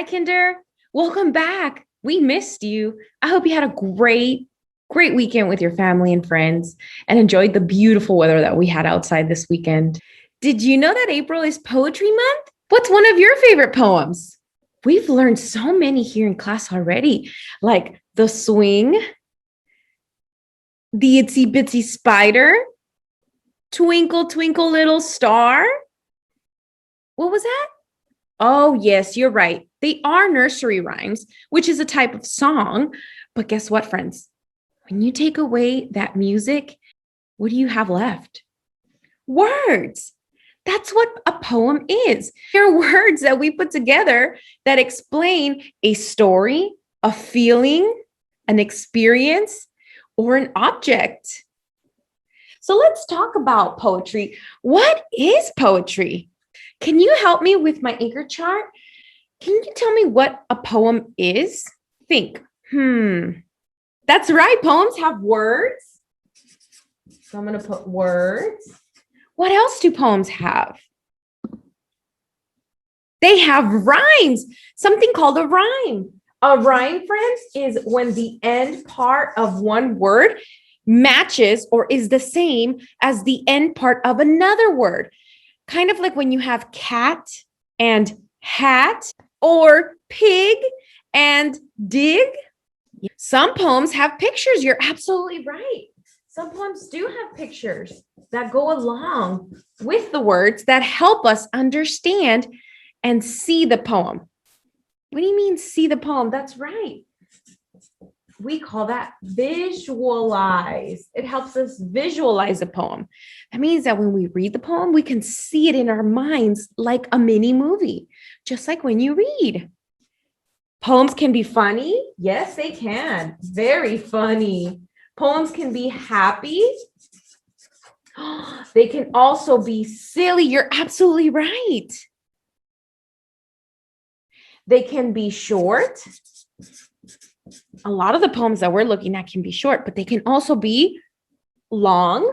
Hi, Kinder. Welcome back. We missed you. I hope you had a great weekend with your family and friends and enjoyed the beautiful weather that we had outside this weekend. Did you know that April is Poetry Month? What's one of your favorite poems? We've learned so many here in class already, like The Swing, The Itsy Bitsy Spider, Twinkle, Twinkle, Little Star. What was that? Oh, yes, you're right. They are nursery rhymes, which is a type of song. But guess what, friends? When you take away that music, what do you have left? Words. That's what a poem is. They're words that we put together that explain a story, a feeling, an experience, or an object. So let's talk about poetry. What is poetry? Can you help me with my anchor chart? Can you tell me what a poem is? Think. That's right. Poems have words. So I'm going to put words. What else do poems have? They have rhymes. Something called a rhyme. A rhyme, friends, is when the end part of one word matches or is the same as the end part of another word. Kind of like when you have cat and hat or pig and dig. Some poems have pictures. You're absolutely right. Some poems do have pictures that go along with the words that help us understand and see the poem. What do you mean see the poem? That's right. We call that visualize. It helps us visualize a poem. That means that when we read the poem, we can see it in our minds like a mini movie, just like when you read. Poems can be funny. Yes, they can. Very funny. Poems can be happy. They can also be silly. You're absolutely right. They can be short. A lot of the poems that we're looking at can be short, but they can also be long.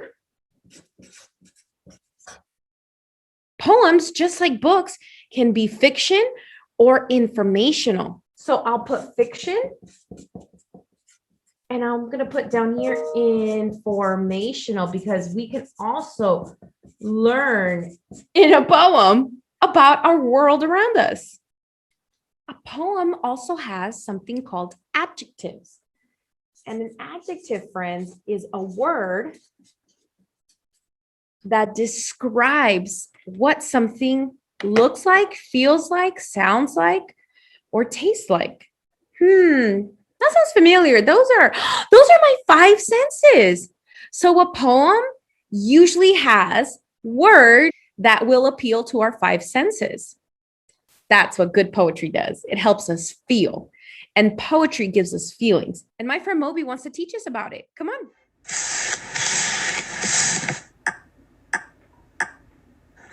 Poems, just like books, can be fiction or informational. So I'll put fiction, and I'm going to put down here informational because we can also learn in a poem about our world around us. A poem also has something called adjectives. And an adjective, friends, is a word that describes what something looks like, feels like, sounds like, or tastes like. That sounds familiar. Those are my five senses. So a poem usually has words that will appeal to our five senses. That's what good poetry does. It helps us feel. And poetry gives us feelings. And my friend Moby wants to teach us about it. Come on.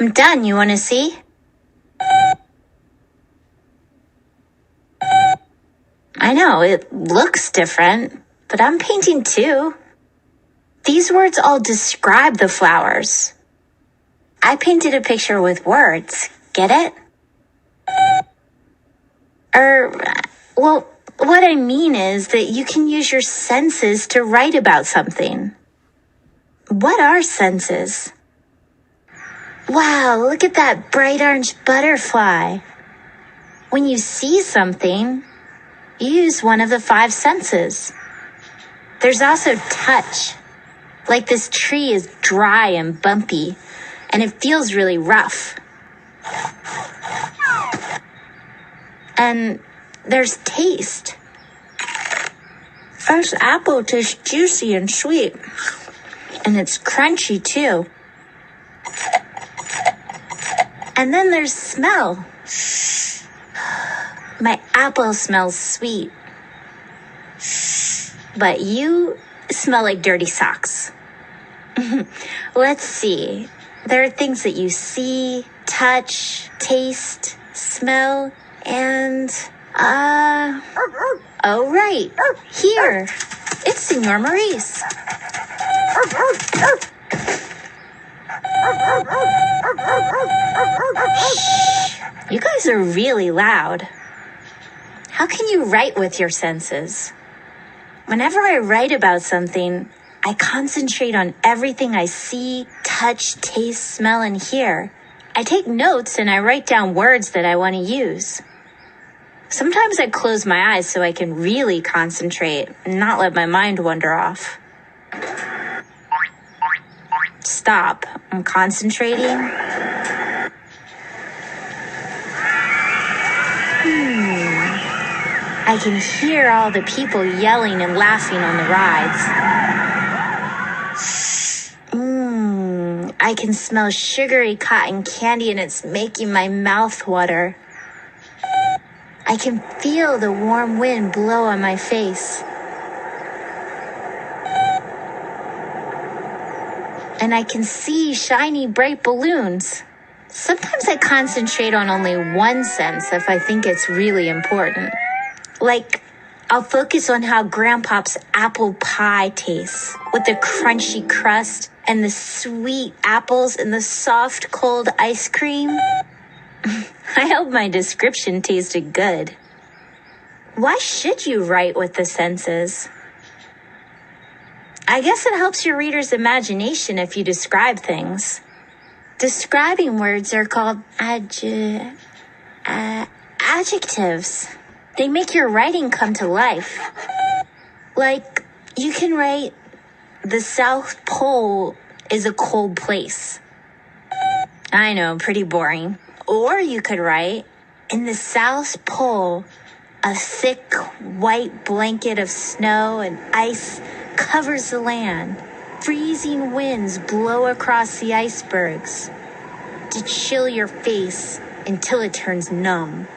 I'm done. You want to see? I know, it looks different, but I'm painting too. These words all describe the flowers. I painted a picture with words. Get it? Well, what I mean is that you can use your senses to write about something. What are senses? Wow, look at that bright orange butterfly. When you see something, you use one of the five senses. There's also touch. Like this tree is dry and bumpy, and it feels really rough. And there's taste. This apple tastes juicy and sweet. And it's crunchy too. And then there's smell. My apple smells sweet. But you smell like dirty socks. Let's see. There are things that you see, touch, taste, smell, and, oh, right. Here. It's Senor Maurice. Shh. You guys are really loud. How can you write with your senses? Whenever I write about something, I concentrate on everything I see, touch, taste, smell, and hear. I take notes and I write down words that I want to use. Sometimes I close my eyes so I can really concentrate and not let my mind wander off. Stop. I'm concentrating. I can hear all the people yelling and laughing on the rides. I can smell sugary cotton candy and it's making my mouth water. I can feel the warm wind blow on my face. And I can see shiny, bright balloons. Sometimes I concentrate on only one sense if I think it's really important. Like, I'll focus on how Grandpa's apple pie tastes, with the crunchy crust and the sweet apples and the soft, cold ice cream. I hope my description tasted good. Why should you write with the senses? I guess it helps your reader's imagination if you describe things. Describing words are called adjectives. They make your writing come to life. Like, you can write, the South Pole is a cold place. I know, pretty boring. Or you could write, in the South Pole, a thick white blanket of snow and ice covers the land. Freezing winds blow across the icebergs to chill your face until it turns numb.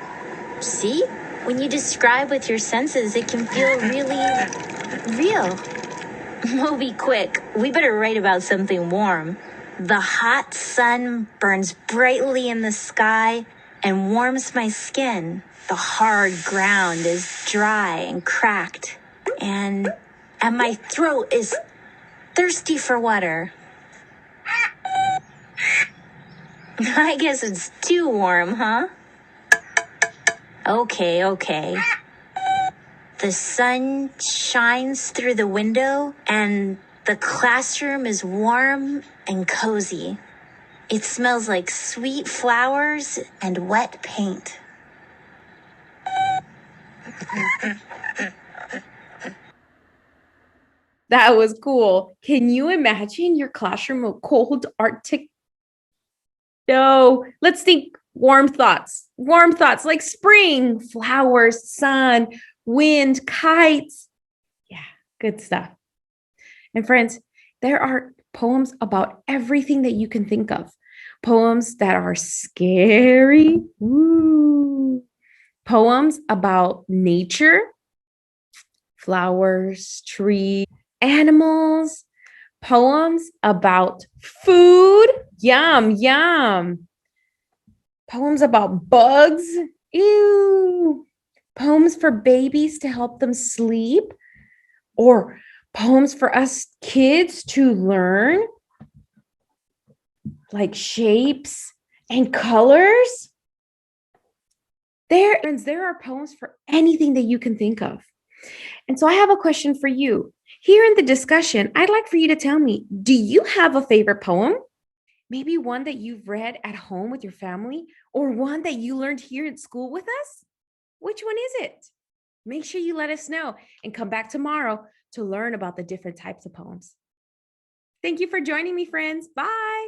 See? When you describe with your senses, it can feel really real. Moby, quick. We better write about something warm. The hot sun burns brightly in the sky and warms my skin. The hard ground is dry and cracked, and my throat is thirsty for water. I guess it's too warm, huh? Okay. The sun shines through the window and the classroom is warm and cozy. It smells like sweet flowers and wet paint. That was cool. Can you imagine your classroom of cold Arctic? No, let's think warm thoughts. Warm thoughts like spring, flowers, sun, wind, kites. Yeah, good stuff. And friends, there are poems about everything that you can think of. Poems that are scary. Ooh. Poems about nature, flowers, trees, animals. Poems about food. Yum, yum. Poems about bugs. Ew. Poems for babies to help them sleep. Or poems for us kids to learn, like shapes and colors. There are poems for anything that you can think of. And so I have a question for you. Here in the discussion, I'd like for you to tell me, do you have a favorite poem? Maybe one that you've read at home with your family, or one that you learned here at school with us? Which one is it? Make sure you let us know and come back tomorrow to learn about the different types of poems. Thank you for joining me, friends. Bye.